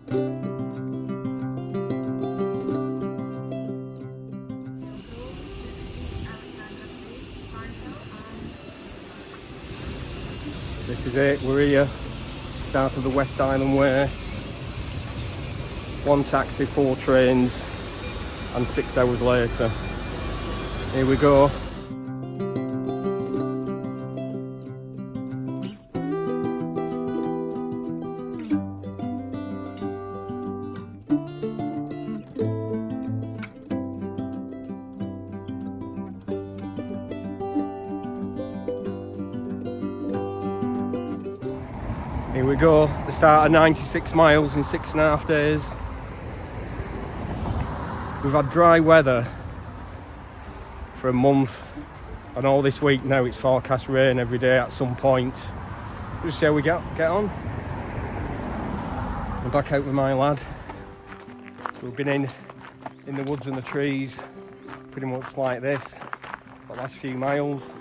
This is it, we're here, start of the West Island Way. 1 taxi, 4 trains, and 6 hours later. Here we go. Here we go, the start of 96 miles in 6.5 days. We've had dry weather for a month, and all this week now it's forecast rain every day at some point. Just see how we get on. I'm back out with my lad. So we've been in the woods and the trees, pretty much like this, the last few miles.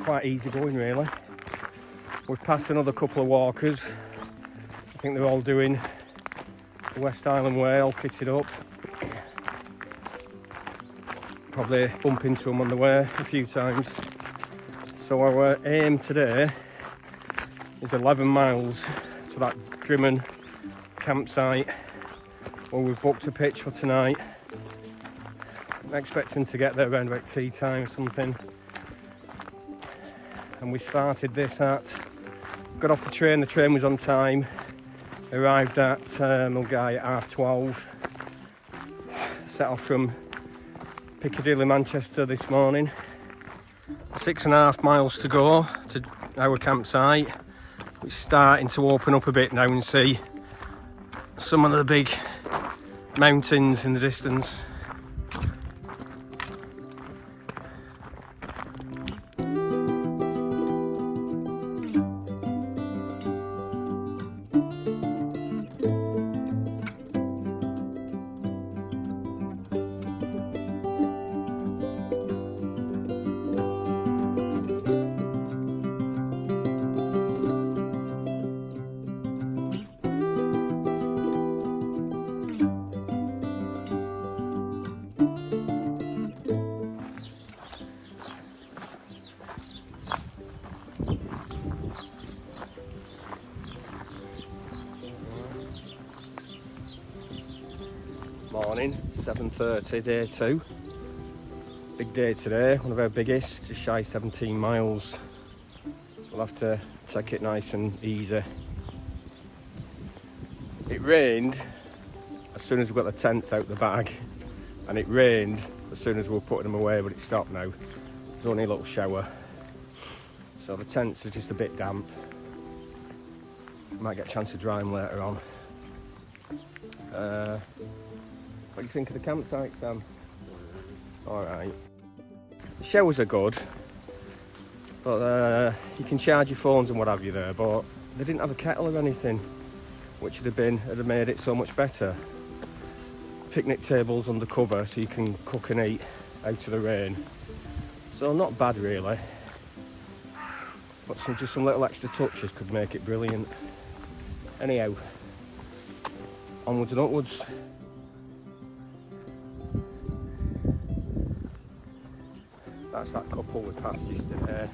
Quite easy going really. We've passed another couple of walkers. I think they're all doing the West Island Way, all kitted up. Probably bump into them on the way a few times. So our aim today is 11 miles to that Drimmen campsite where we've booked a pitch for tonight. I'm expecting to get there around about tea time or something. And we started this got off the train was on time, arrived at Mulgai at 12:30, set off from Piccadilly, Manchester this morning. 6.5 miles to go to our campsite. We're starting to open up a bit now and see some of the big mountains in the distance. Morning, 7:30, day 2. Big day today, one of our biggest, just shy 17 miles. So we'll have to take it nice and easy. It rained as soon as we got the tents out the bag, and it rained as soon as we were putting them away, but it stopped now. There's only a little shower. So the tents are just a bit damp. Might get a chance to dry them later on. What do you think of the campsite, Sam? Alright. The showers are good, but you can charge your phones and what have you there, but they didn't have a kettle or anything, which would have made it so much better. Picnic tables under cover so you can cook and eat out of the rain. So not bad really, but just some little extra touches could make it brilliant. Anyhow, onwards and upwards. That's that couple we passed yesterday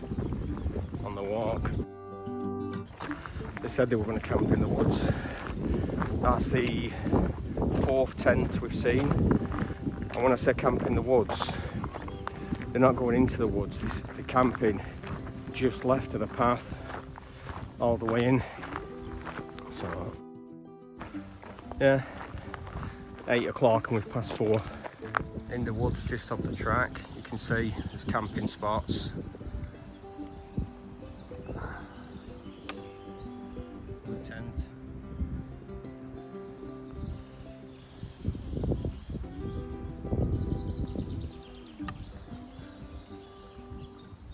on the walk. They said they were going to camp in the woods. That's the 4th tent we've seen. And when I say camp in the woods, they're not going into the woods. They're camping just left of the path, all the way in. So, yeah, 8 o'clock and we've passed 4. In the woods just off the track, you can see there's camping spots. The tent.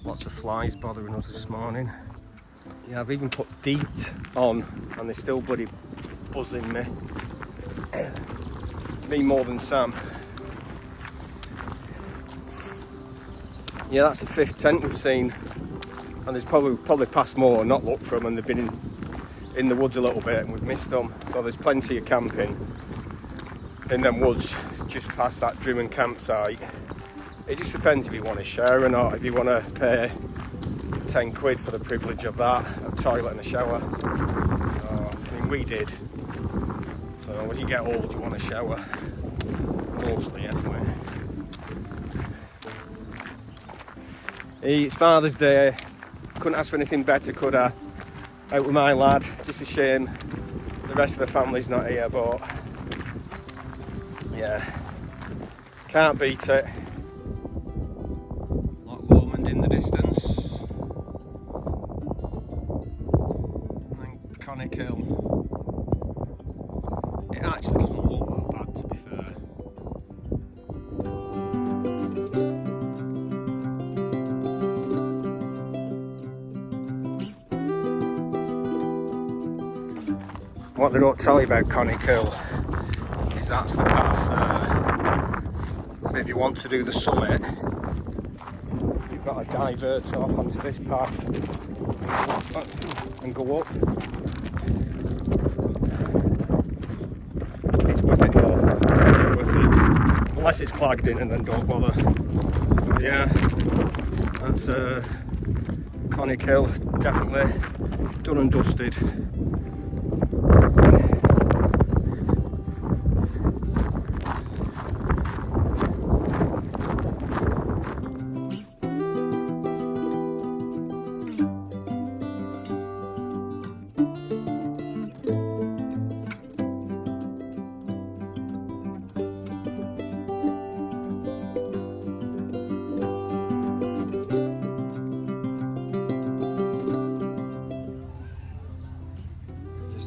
Lots of flies bothering us this morning. Yeah, I've even put DEET on and they're still bloody buzzing me. Me more than Sam. Yeah, that's the 5th tent we've seen, and there's probably past more not looked from, and they've been in the woods a little bit and we've missed them. So there's plenty of camping in them woods just past that Drimmen campsite. It just depends if you want to share or not. If you want to pay 10 quid for the privilege of that, a toilet and a shower. So, I mean, we did. So as you get old, you want a shower. Mostly, anyway. It's Father's Day. Couldn't ask for anything better, could I? Out with my lad. Just a shame the rest of the family's not here, but yeah, can't beat it. Loch Lomond in the distance, and then Conic Hill. It actually doesn't look that bad, to be fair. What they don't tell you about Conic Hill is that's the path there. If you want to do the summit, you've got to divert off onto this path and go up. It's worth it though. It's worth it. Unless it's clagged in, and then don't bother. But yeah, that's Conic Hill, definitely done and dusted.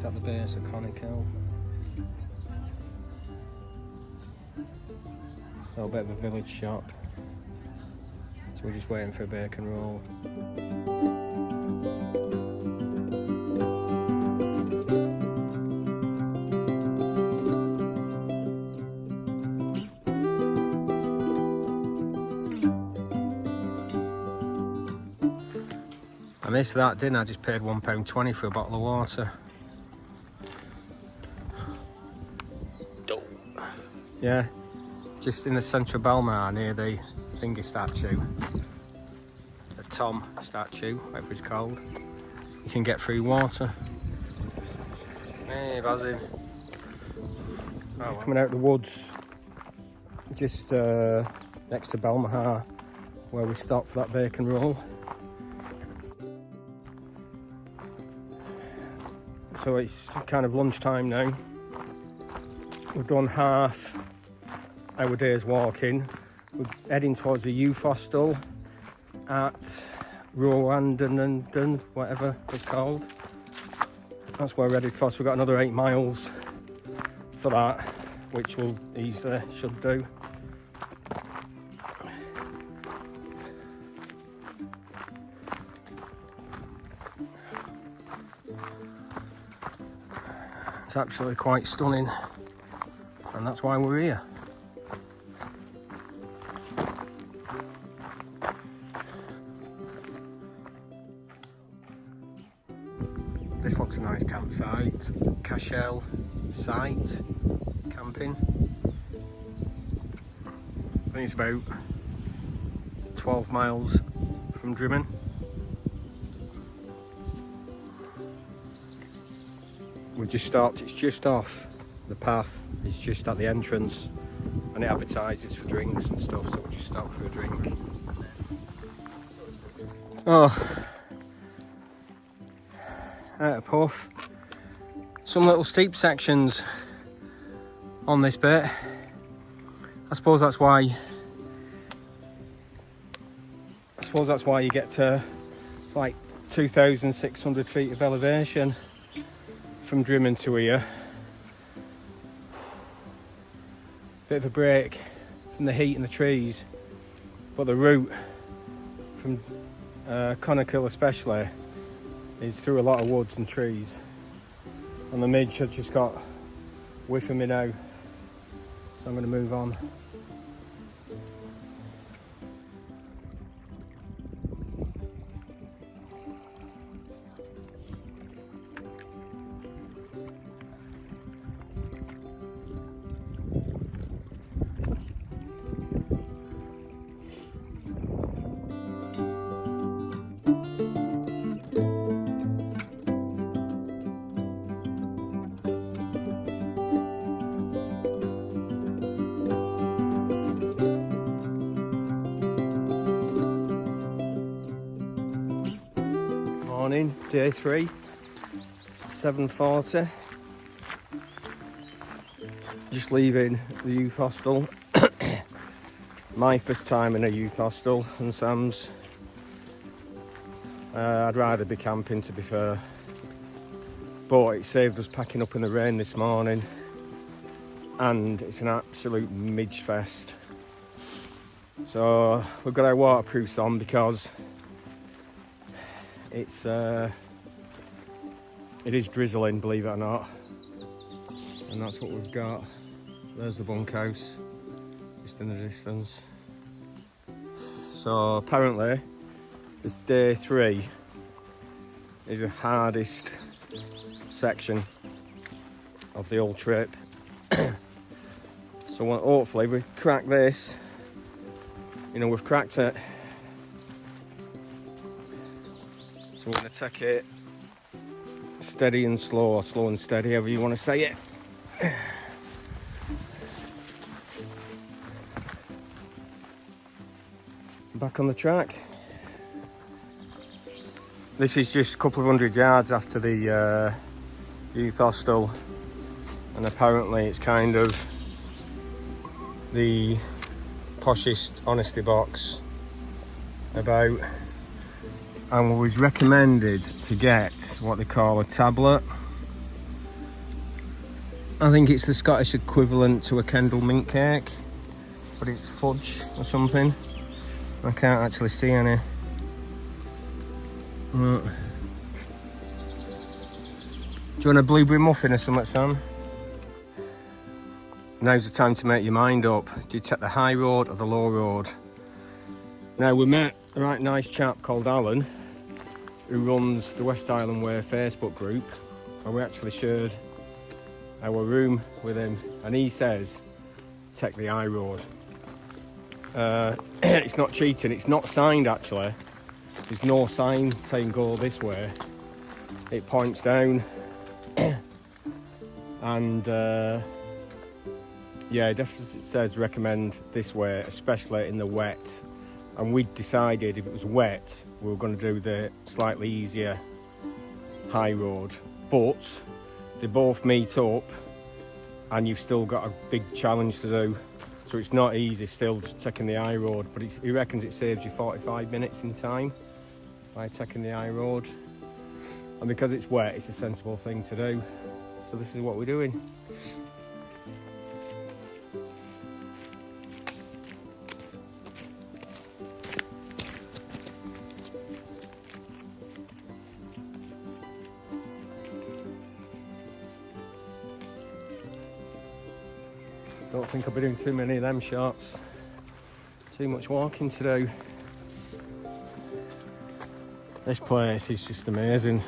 At the base of Conic Hill. So a bit of a village shop. So we're just waiting for a bacon roll. I missed that, didn't I? I just paid £1.20 for a bottle of water. Yeah, just in the centre of Balmar near the thingy statue, the Tom statue, whatever it's called, you can get free water. Hey, Basim. Oh, coming out of the woods, just next to Balmar, where we stopped for that bacon roll. So it's kind of lunchtime now. We've done half our day's walking. We're heading towards the youth hostel at Rowanden, whatever it's called. That's where we're headed for. So we've got another 8 miles for that, which will easily should do. It's actually quite stunning, and that's why we're here. This looks a nice campsite, Cashel site, camping. I think it's about 12 miles from Drimmen. We've just stopped, it's just off the path, it's just at the entrance, and it advertises for drinks and stuff, so we just stopped for a drink. Oh, out of puff. Some little steep sections on this bit. I suppose that's why you get to like 2,600 feet of elevation from Drimmen to here. Bit of a break from the heat and the trees, but the route from Conic Hill especially is through a lot of woods and trees, and the midge has just got whiff of me now, so I'm going to move on. morning, day 3, 7:40. Just leaving the youth hostel. My first time in a youth hostel, and Sam's. I'd rather be camping, to be fair, but it saved us packing up in the rain this morning, and it's an absolute midge fest. So we've got our waterproofs on because it is drizzling, believe it or not, and that's what we've got. There's the bunkhouse just in the distance. So apparently this day 3 is the hardest section of the whole trip. So hopefully we crack this. You know, we've cracked it. So we're going to take it steady and slow, or slow and steady, however you want to say it. Back on the track. This is just a couple of 100 yards after the youth hostel, and apparently it's kind of the poshest honesty box about, and was recommended to get what they call a tablet. I think it's the Scottish equivalent to a Kendal mint cake, but it's fudge or something. I can't actually see any. Right. Do you want a blueberry muffin or something, Sam? Now's the time to make your mind up. Do you take the high road or the low road? Now, we met a right nice chap called Alan, who runs the West Island Way Facebook group, and we actually shared our room with him, and he says take the high road. It's not cheating, it's not signed actually. There's no sign saying go this way. It points down and yeah, it definitely says recommend this way, especially in the wet. And we decided if it was wet, we were going to do the slightly easier high road. But they both meet up and you've still got a big challenge to do. So it's not easy still just taking the high road, but he reckons it saves you 45 minutes in time by taking the high road. And because it's wet, it's a sensible thing to do. So this is what we're doing. Don't think I'll be doing too many of them shots. Too much walking to do. This place is just amazing.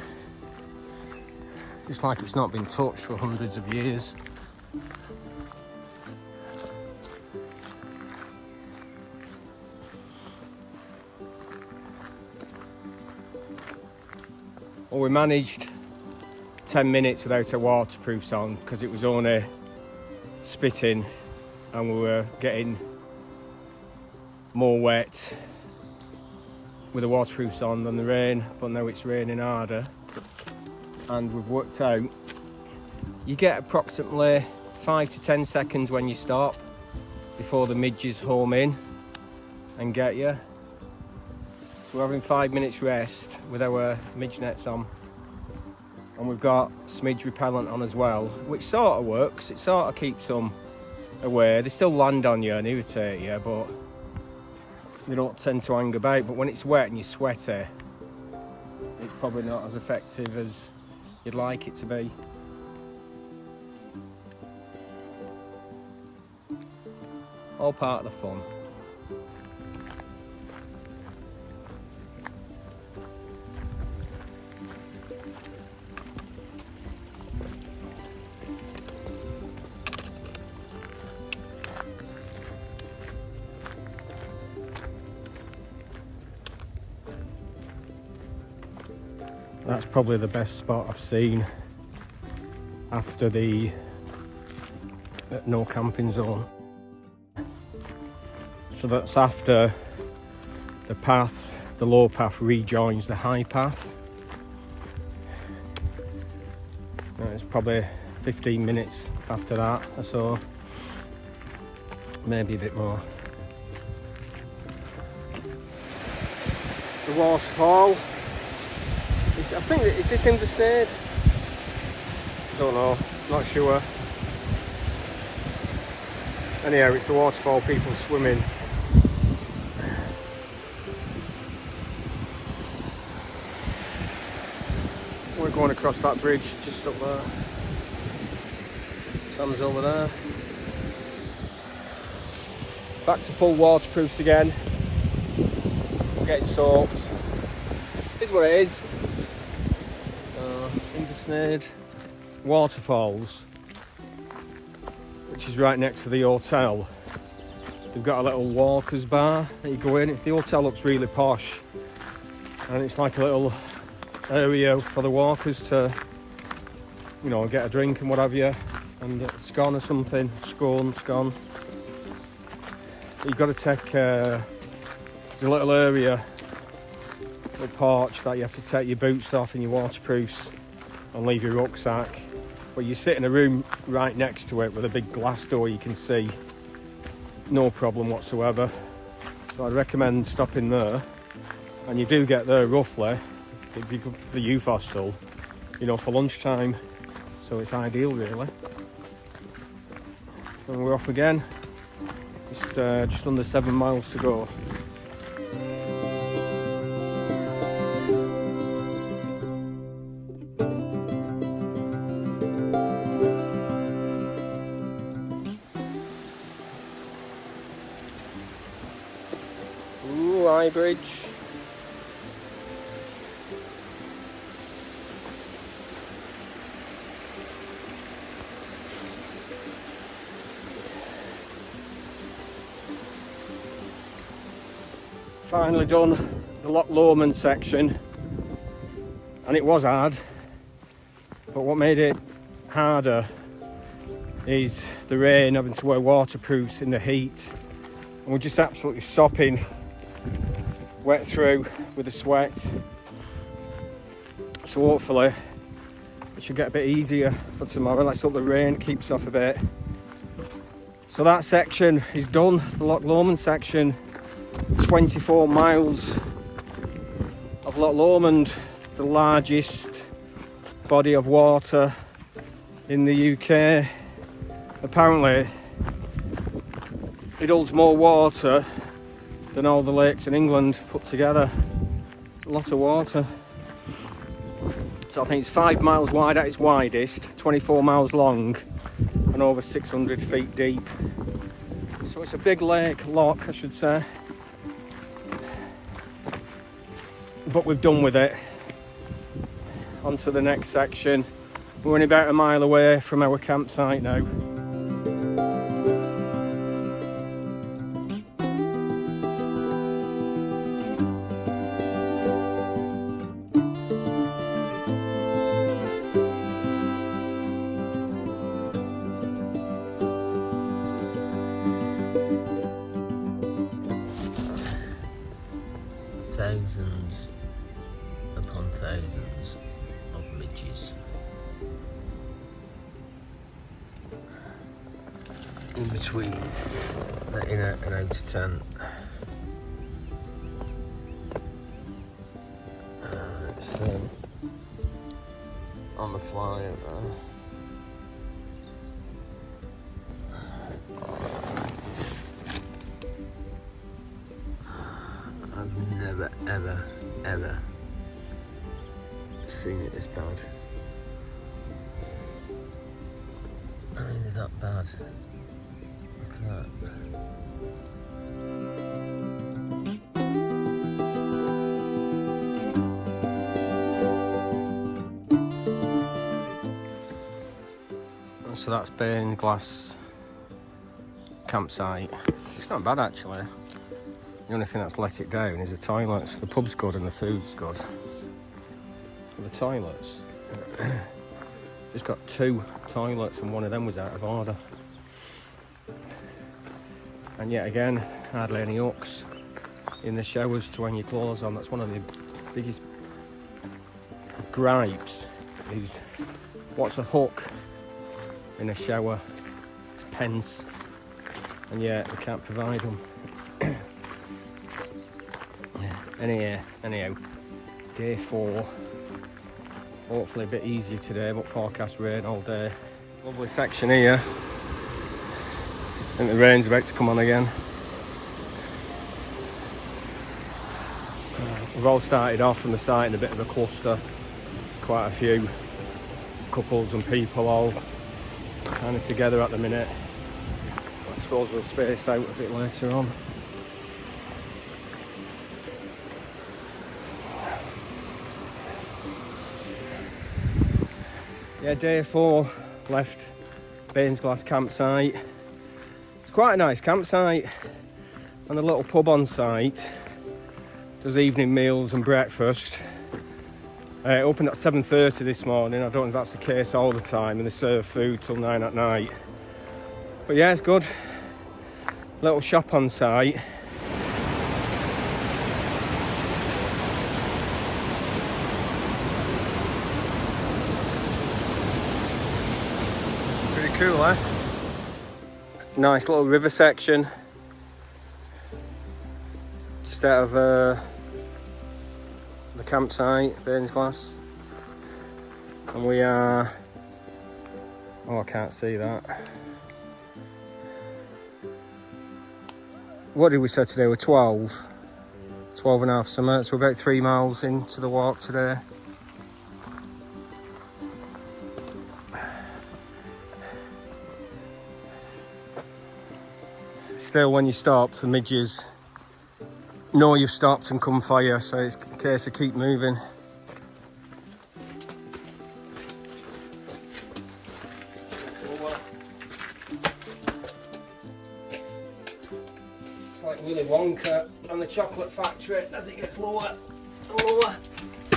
It's like it's not been touched for hundreds of years. Well, we managed 10 minutes without our waterproofs on because it was only spitting and we were getting more wet with the waterproofs on than the rain, but now it's raining harder. And we've worked out you get approximately 5 to 10 seconds when you stop before the midges home in and get you. So we're having 5 minutes rest with our midge nets on, and we've got smidge repellent on as well, which sort of works. It sort of keeps them away. They still land on you and irritate you, but they don't tend to hang about. But when it's wet and you're sweaty, it's probably not as effective as you'd like it to be. All part of the fun. That's probably the best spot I've seen after the no camping zone. So that's after the path, the low path rejoins the high path. probably 15 minutes after that or so, maybe a bit more. The waterfall, I think, is this in the Snade? Don't know, not sure. Anyhow, it's the waterfall, people swimming. We're going across that bridge just up there. Sam's over there. Back to full waterproofs again. We're getting soaked. Here's what it is. Inversnade Waterfalls, which is right next to the hotel. They've got a little walkers bar that you go in. The hotel looks really posh, and it's like a little area for the walkers to, you know, get a drink and what have you, and a scone or something, scone. But you've got to take, there's a little area, a little porch that you have to take your boots off and your waterproofs and leave your rucksack. But you sit in a room right next to it with a big glass door you can see, no problem whatsoever. So I'd recommend stopping there, and you do get there roughly, if you go to the youth hostel, you know, for lunchtime, so it's ideal really. And we're off again, just under 7 miles to go. Ooh, High Bridge. Finally done the Loch Lomond section, and it was hard, but what made it harder is the rain, having to wear waterproofs in the heat, and we're just absolutely sopping wet through with the sweat. So hopefully it should get a bit easier for tomorrow. Let's hope the rain keeps off a bit. So that section is done, the Loch Lomond section. 24 miles of Loch Lomond, the largest body of water in the UK. Apparently it holds more water than all the lakes in England put together. A lot of water. So I think it's 5 miles wide at its widest, 24 miles long, and over 600 feet deep. So it's a big lake, loch I should say. But we've done with it. On to the next section. We're only about a mile away from our campsite now. Thousands upon thousands of midges in between the inner and outer tent. It's on the fly out there. I've never ever seen it this bad. I mean, they're that bad. Look at that. So that's Bain Glass campsite. It's not bad actually. The only thing that's let it down is the toilets. The pub's good and the food's good. The toilets, just got 2 toilets and one of them was out of order. And yet again, hardly any hooks in the showers to hang your clothes on. That's one of the biggest gripes, is what's a hook in a shower? It's pence. And yeah, we can't provide them. Anyhow, day 4. Hopefully a bit easier today, but forecast rain all day. Lovely section here. I think the rain's about to come on again. We've all started off from the site in a bit of a cluster. There's quite a few couples and people all kind of together at the minute. I suppose we'll space out a bit later on. Yeah, day 4 left Bainsglass campsite. It's quite a nice campsite and a little pub on site. Does evening meals and breakfast. It opened at 7:30 this morning. I don't know if that's the case all the time, and they serve food till 9 at night. But yeah, it's good. Little shop on site. Pretty cool, eh? Nice little river section. Just out of the campsite, Bainsglass. And we are... Oh, I can't see that. What did we say today? We're 12 and a half something, so we're about 3 miles into the walk today. Still, when you stop, the midges know you've stopped and come for you, so it's a case of keep moving. It's like Willy Wonka and the chocolate factory as it gets lower and lower.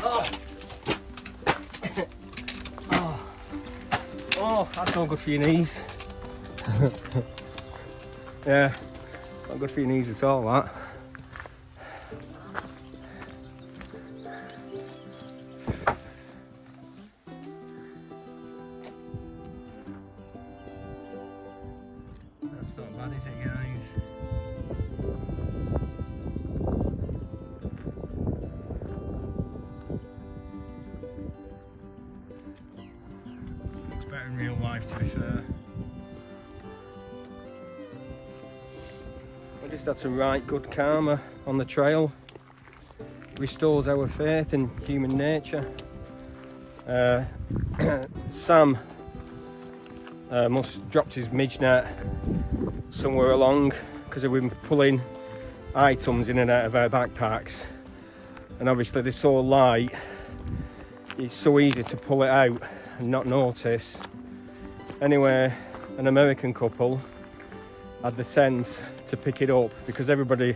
Oh, oh, that's not good for your knees. Yeah, not good for your knees at all, that. That's not bad, is it, guys? Looks better in real life, to be fair. We just had some right good karma on the trail. Restores our faith in human nature. Sam must have dropped his midge net somewhere along because we've been pulling items in and out of our backpacks, and obviously they're so light it's so easy to pull it out and not notice. Anyway, an American couple had the sense to pick it up because everybody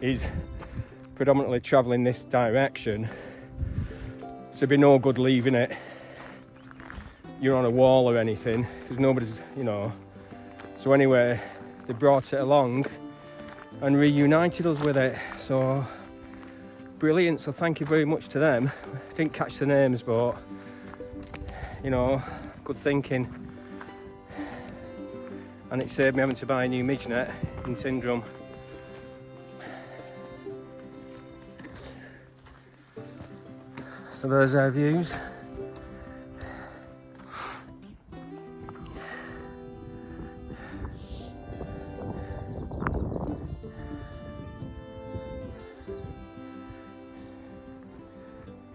is predominantly travelling this direction, so it'd be no good leaving it you're on a wall or anything because nobody's, you know. So anyway, they brought it along and reunited us with it, so brilliant. So thank you very much to them. Didn't catch the names, but you know, good thinking. And it saved me having to buy a new midge net in Tyndrum. So there's our views.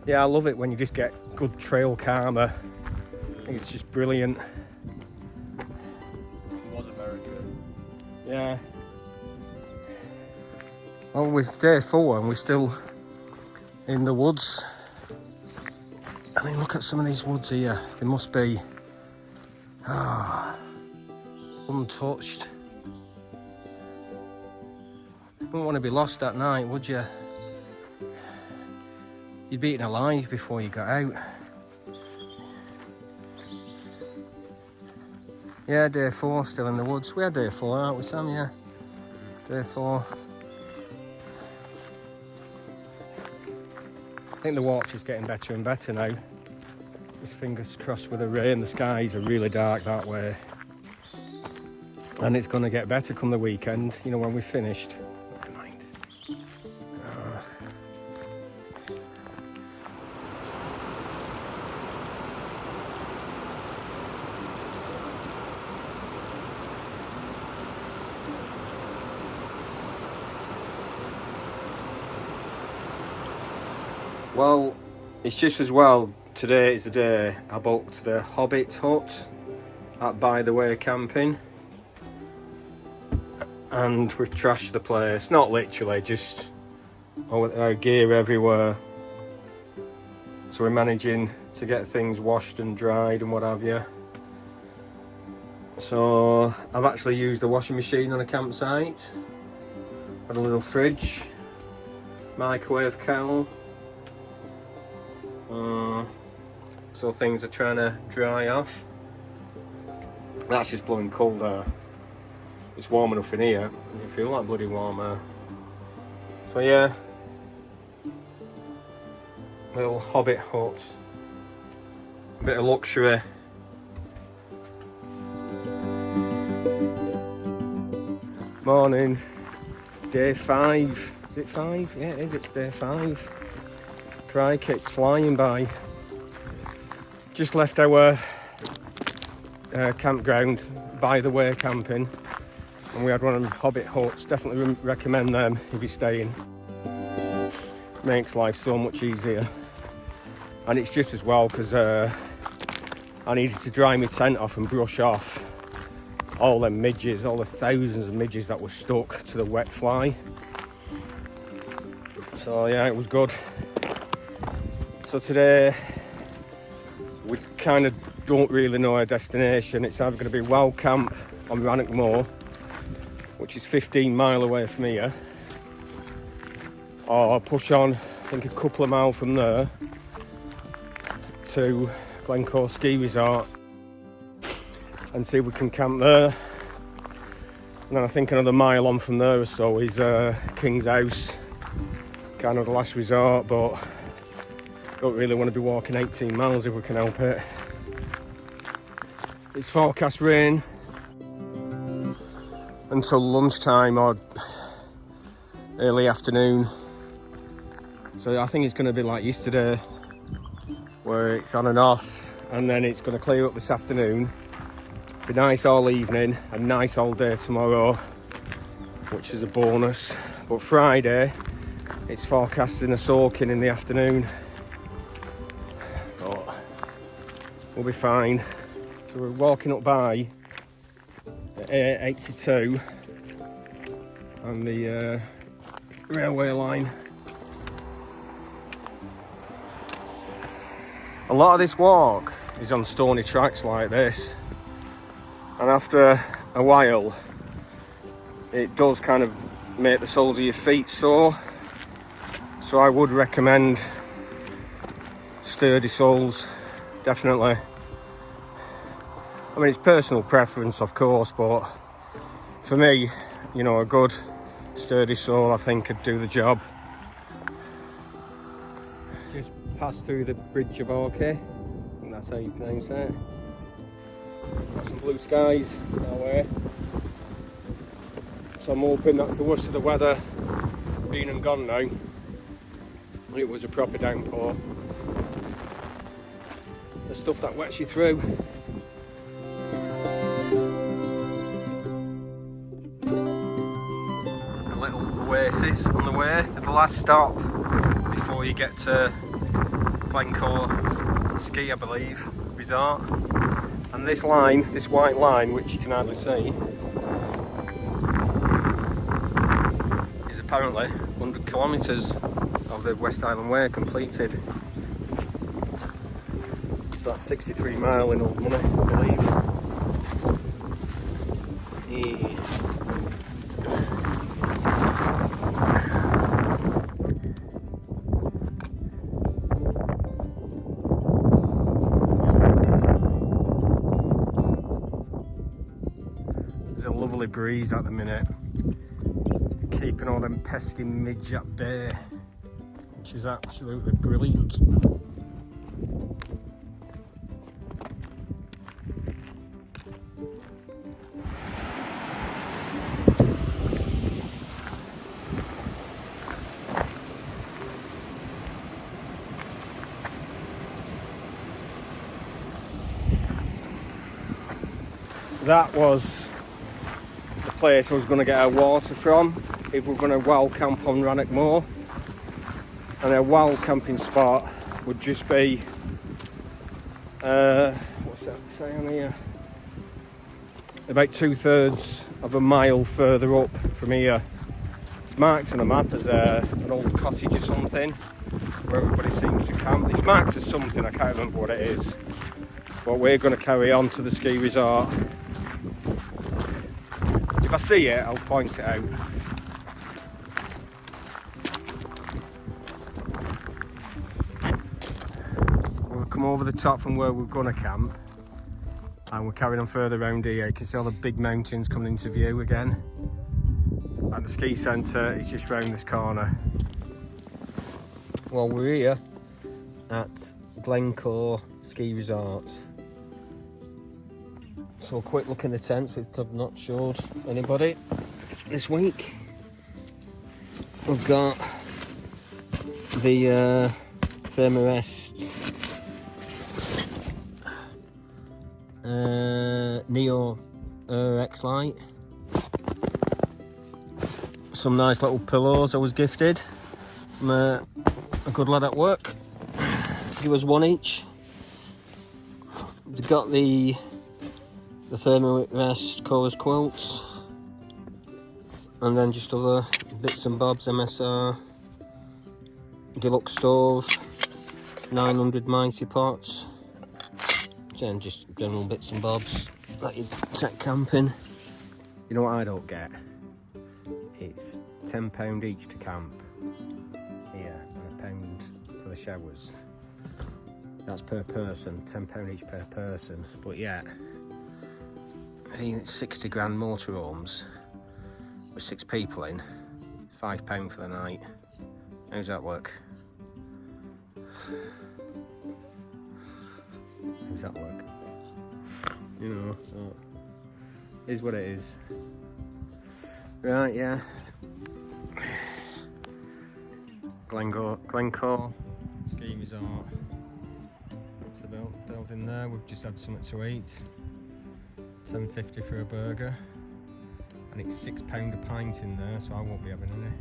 Yeah, I love it when you just get good trail karma. I think it's just brilliant. It wasn't very good. Yeah. Well, we're day 4 and we're still in the woods. I mean, look at some of these woods here. They must be untouched. You wouldn't want to be lost at night, would you? You'd be eaten alive before you got out. Yeah, day 4, still in the woods. We had day 4, aren't we, Sam? Yeah, day 4. I think the walk's just getting better and better now. This fingers crossed with the rain. The skies are really dark that way. And it's going to get better come the weekend, you know, when we've finished. Never mind. Well, it's just as well today is the day I booked the Hobbit hut at By the Way camping. And we've trashed the place, not literally, just our gear everywhere. So we're managing to get things washed and dried and what have you. So I've actually used the washing machine on a campsite. Had a little fridge, microwave kettle. So things are trying to dry off. That's just blowing cold air. It's warm enough in here, and you feel like bloody warm air. So yeah, little Hobbit hut, a bit of luxury. Morning, day 5. Is it 5? Yeah, it is. It's day 5. Crikey, it's flying by. Just left our campground, By the Way camping. And we had one of them Hobbit huts. Definitely recommend them if you're staying. Makes life so much easier. And it's just as well because I needed to dry my tent off and brush off all them midges, all the thousands of midges that were stuck to the wet fly. So yeah, it was good. So today we kind of don't really know our destination. It's either going to be Wild Camp on Rannoch Moor, which is 15 mile away from here, or push on, I think a couple of miles from there, to Glencoe ski resort and see if we can camp there. And then I think another mile on from there or so is King's House, kind of the last resort, but don't really want to be walking 18 miles if we can help it. It's forecast rain until lunchtime or early afternoon. So I think it's going to be like yesterday, where it's on and off, and then it's going to clear up this afternoon. Be nice all evening and nice all day tomorrow, which is a bonus. But Friday, it's forecasting a soaking in the afternoon. But we'll be fine. So we're walking up by A82 and the railway line. A lot of this walk is on stony tracks like this, and after a while it does kind of make the soles of your feet sore, so I would recommend sturdy soles, definitely. I mean, it's personal preference, of course, but for me, you know, a good sturdy sole I think could do the job. Just passed through the Bridge of Orkney, and that's how you pronounce it. Got some blue skies our way. So I'm hoping that's the worst of the weather been and gone now. It was a proper downpour. The stuff that wets you through. Oasis on the way, the last stop before you get to Glencoe ski, I believe, resort. And this line, this white line, which you can hardly see, is apparently 100 kilometres of the West Island Way completed. So that's 63 mile in old money, I believe. Yeah. Lovely breeze at the minute, keeping all them pesky midge at bay, which is absolutely brilliant. that was the place I was going to get our water from if we're going to wild camp on Rannoch Moor. And our wild camping spot would just be, what's that say on here? About 2/3 of a mile further up from here. It's marked on a map as an old cottage or something, where everybody seems to camp. It's marked as something, I can't remember what it is. But we're going to carry on to the ski resort. If I see it, I'll point it out. We've come over the top from where we're going to camp, and we're carrying on further around here. You can see all the big mountains coming into view again. And the ski centre is just round this corner. Well, we're here at Glencoe Ski Resort. So a quick look in the tents, which I've not showed anybody this week. We've got the Thermarest Neo X Lite. Some nice little pillows I was gifted from a good lad at work. Give us one each. We've got the Thermarest Chorus quilts, and then just other bits and bobs. MSR, deluxe stove, 900 mighty pots, and just general bits and bobs that you take camping. You know what I don't get? It's £10 each to camp here, and £1 for the showers. That's per person, £10 each per person. But yeah, I think it's 60 grand motorhomes with 6 people in, £5 for the night. How's that work? How's that work? You know, it is what it is. Right, yeah. Glencoe Ski Resort. That's the building there. We've just had something to eat. £10.50 for a burger. And it's £6 a pint in there, so I won't be having any.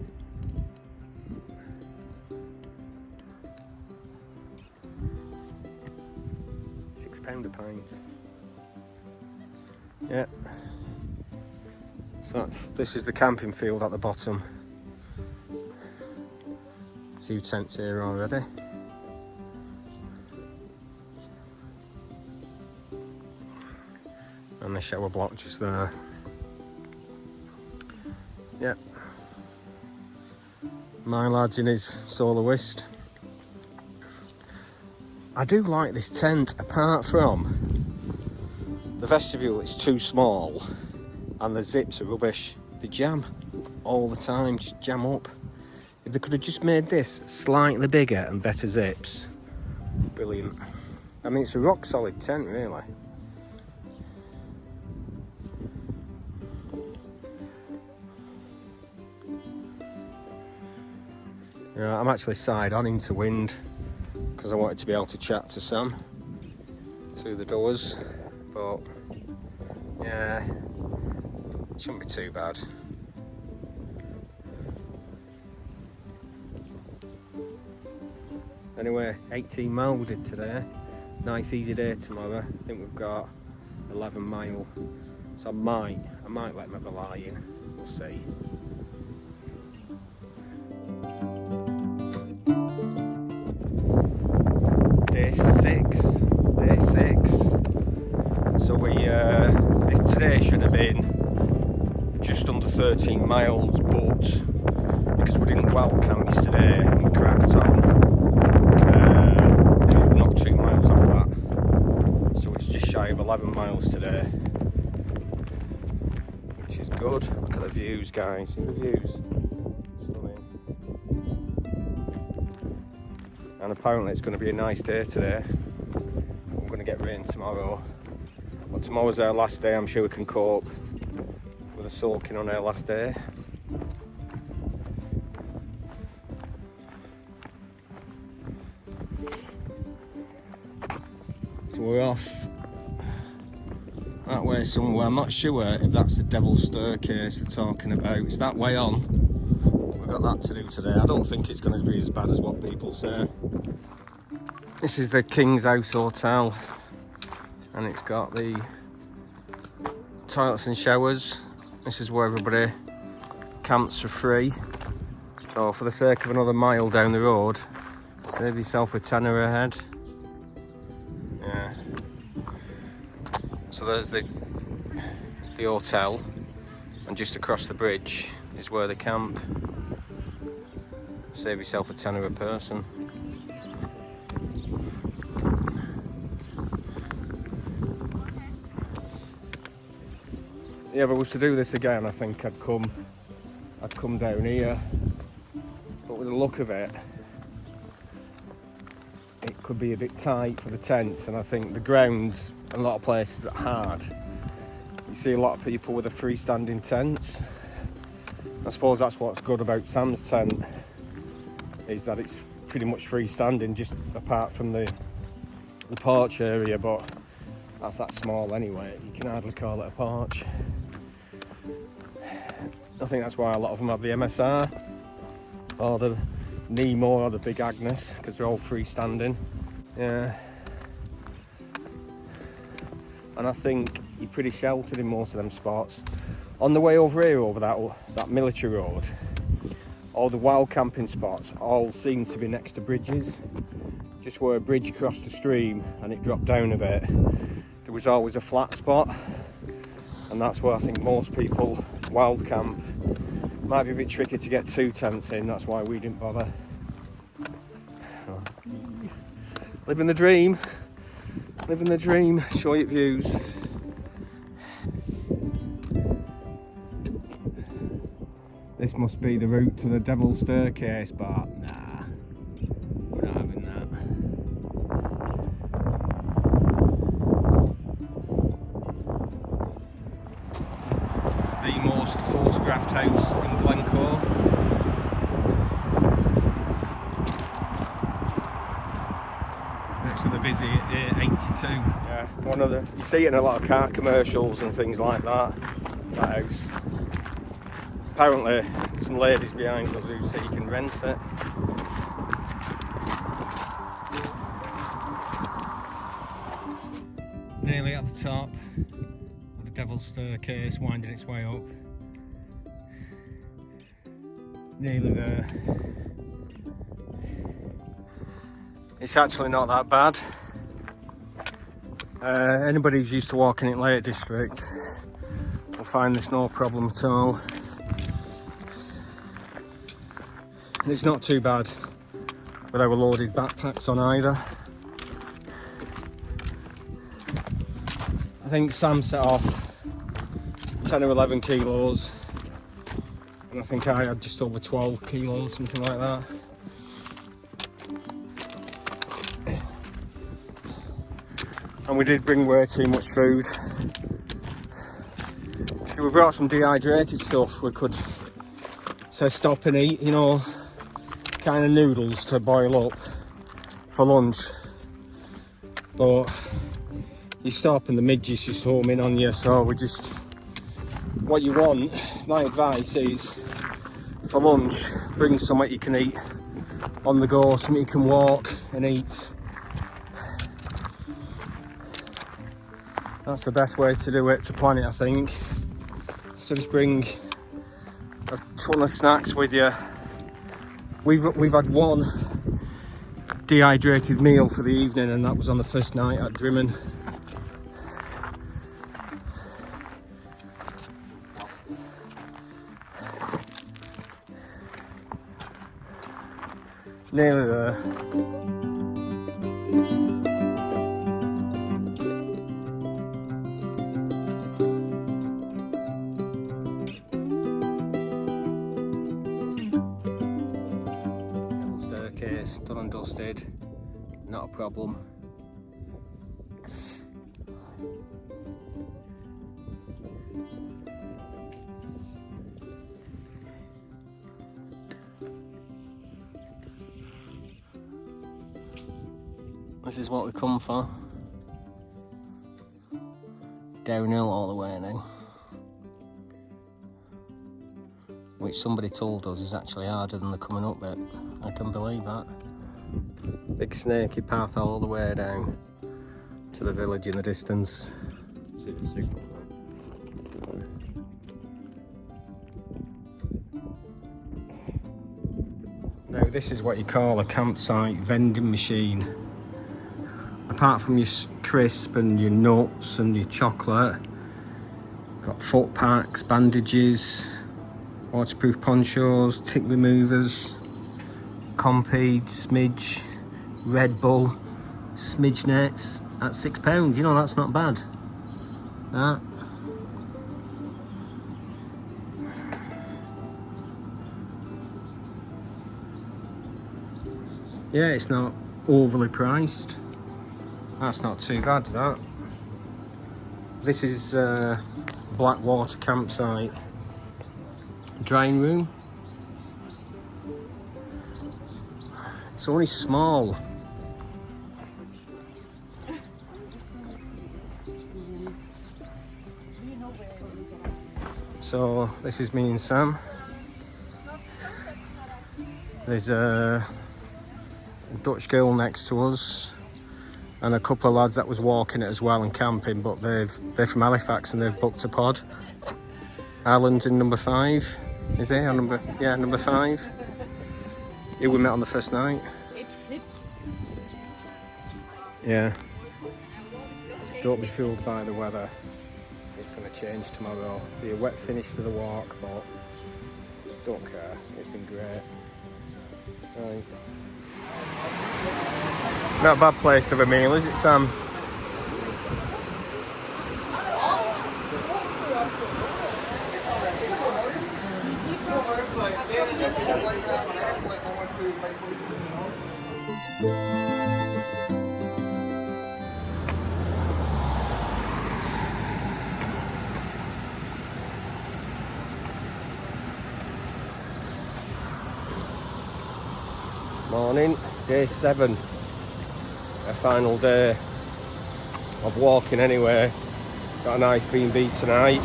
£6 a pint. Yeah. So this is the camping field at the bottom. A few tents here already. And the shower block just there. Yep. My lad's in his soloist. I do like this tent, apart from the vestibule, it's too small. And the zips are rubbish. They jam all the time, just jam up. If they could have just made this slightly bigger and better zips, brilliant. I mean, it's a rock solid tent, really. Yeah, I'm actually side on into wind because I wanted to be able to chat to Sam through the doors, but yeah. Shouldn't be too bad. Anyway, 18 mile we did today. Nice easy day tomorrow. I think we've got 11 mile. So I might let him have a lie in. We'll see. Day six. So today should have been just under 13 miles, but because we didn't wild camp yesterday and we cracked on, we knocked 2 miles off that. So it's just shy of 11 miles today, which is good. Look at the views, guys. See the views? Stunning. And apparently it's going to be a nice day today. We're going to get rain tomorrow. But tomorrow's our last day. I'm sure we can cope with a soaking on our last day. So we're off that way somewhere. I'm not sure if that's the Devil's Staircase they're talking about. It's that way on. We've got that to do today. I don't think it's going to be as bad as what people say. This is the King's House Hotel, and it's got the toilets and showers. This is where everybody camps for free. So for the sake of another mile down the road, save yourself a tenner a head. Yeah. So there's the hotel, and just across the bridge is where they camp. Save yourself a tenner a person. Yeah, if I was to do this again, I think I'd come down here. But with the look of it, it could be a bit tight for the tents, and I think the grounds in a lot of places are hard. You see a lot of people with the freestanding tents. I suppose that's what's good about Sam's tent, is that it's pretty much freestanding, just apart from the porch area, but that's that small anyway. You can hardly call it a porch. I think that's why a lot of them have the MSR or the Nemo or the Big Agnes, because they're all freestanding. Yeah. And I think you're pretty sheltered in most of them spots. On the way over here, over that military road, all the wild camping spots all seem to be next to bridges. Just where a bridge crossed the stream and it dropped down a bit, there was always a flat spot, and that's where I think most people wild camp. Might be a bit tricky to get 2 tents in, that's why we didn't bother. Living the dream, show your views. This must be the route to the Devil's Staircase, but nah, we're not having that. The most photographed house in Glencoe. Next to the busy 82. Yeah, one of the, you see it in a lot of car commercials and things like that house. Apparently some ladies behind us who say you can rent it. Nearly at the top of the Devil's Staircase, winding its way up. Nearly there. It's actually not that bad. Anybody who's used to walking in Lake District will find this no problem at all. It's not too bad with our loaded backpacks on either. I think Sam set off 10 or 11 kilos, and I think I had just over 12 kilos, something like that. And we did bring way too much food. So we brought some dehydrated stuff we could say stop and eat, you know, kind of noodles to boil up for lunch. But you stop and the midges just home in on you, so we just, what you want, my advice is, for lunch, bring something you can eat on the go, something you can walk and eat. That's the best way to do it, to plan it, I think. So just bring a ton of snacks with you. We've had one dehydrated meal for the evening, and that was on the first night at Drimmen. Nearly there. Staircase, done and dusted, not a problem. This is what we come for. downhill all the way now. Which somebody told us is actually harder than the coming up bit. I can believe that. Big snaky path all the way down to the village in the distance. See the signal. Now this is what you call a campsite vending machine. Apart from your crisp and your nuts and your chocolate, got foot packs, bandages, waterproof ponchos, tick removers, Compeed, Smidge, Red Bull, Smidge nets at £6. You know, that's not bad. That. Yeah, it's not overly priced. That's not too bad, that. This is Blackwater campsite. Drying room. It's only small. So this is me and Sam. There's a Dutch girl next to us and a couple of lads that was walking it as well and camping, but they're from Halifax and they've booked a pod. Alan's in number 5. Is he on number 5? Who we met on the first night. Yeah. Don't be fooled by the weather. It's going to change tomorrow. Be a wet finish to the walk, but don't care. It's been great. Right. Not a bad place to have a meal, is it, Sam? Morning, day 7. A final day of walking anyway. Got a nice B&B tonight.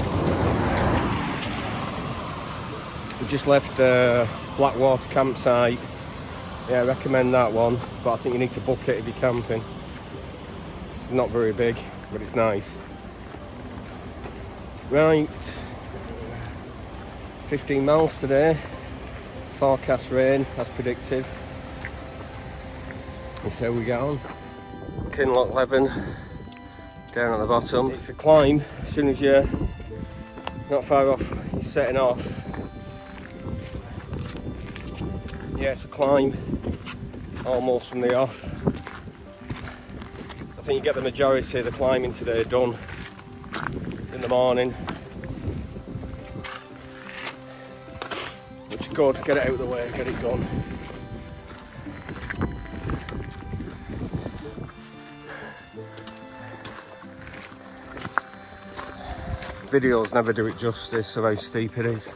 We just left Blackwater campsite. Yeah, I recommend that one, but I think you need to book it if you're camping. It's not very big, but it's nice. Right, 15 miles today. Forecast rain as predicted. Let's see how we get on. Loch 11 down at the bottom. It's a climb. As soon as you're not far off, you're setting off. Yeah, it's a climb almost from the off. I think you get the majority of the climbing today done in the morning, which is good. Get it out of the way, get it done. Videos never do it justice of how steep it is.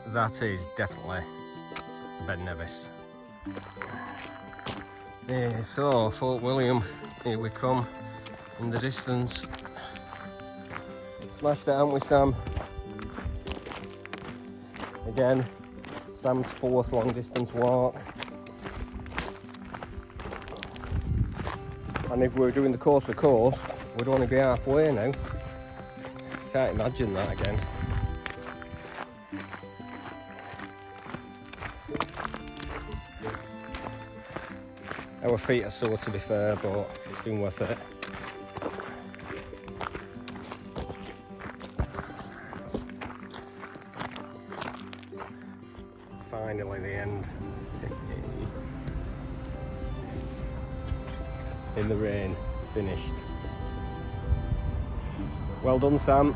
That is definitely Ben Nevis. Yeah, so Fort William, here we come in the distance. Smashed it, haven't we, Sam? Again, Sam's 4th long distance walk. And if we were doing the coast to coast, we'd only be halfway now. Can't imagine that again. Our feet are sore, to be fair, but it's been worth it. Finally the end. In the rain, finished. Well done, Sam.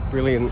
Brilliant.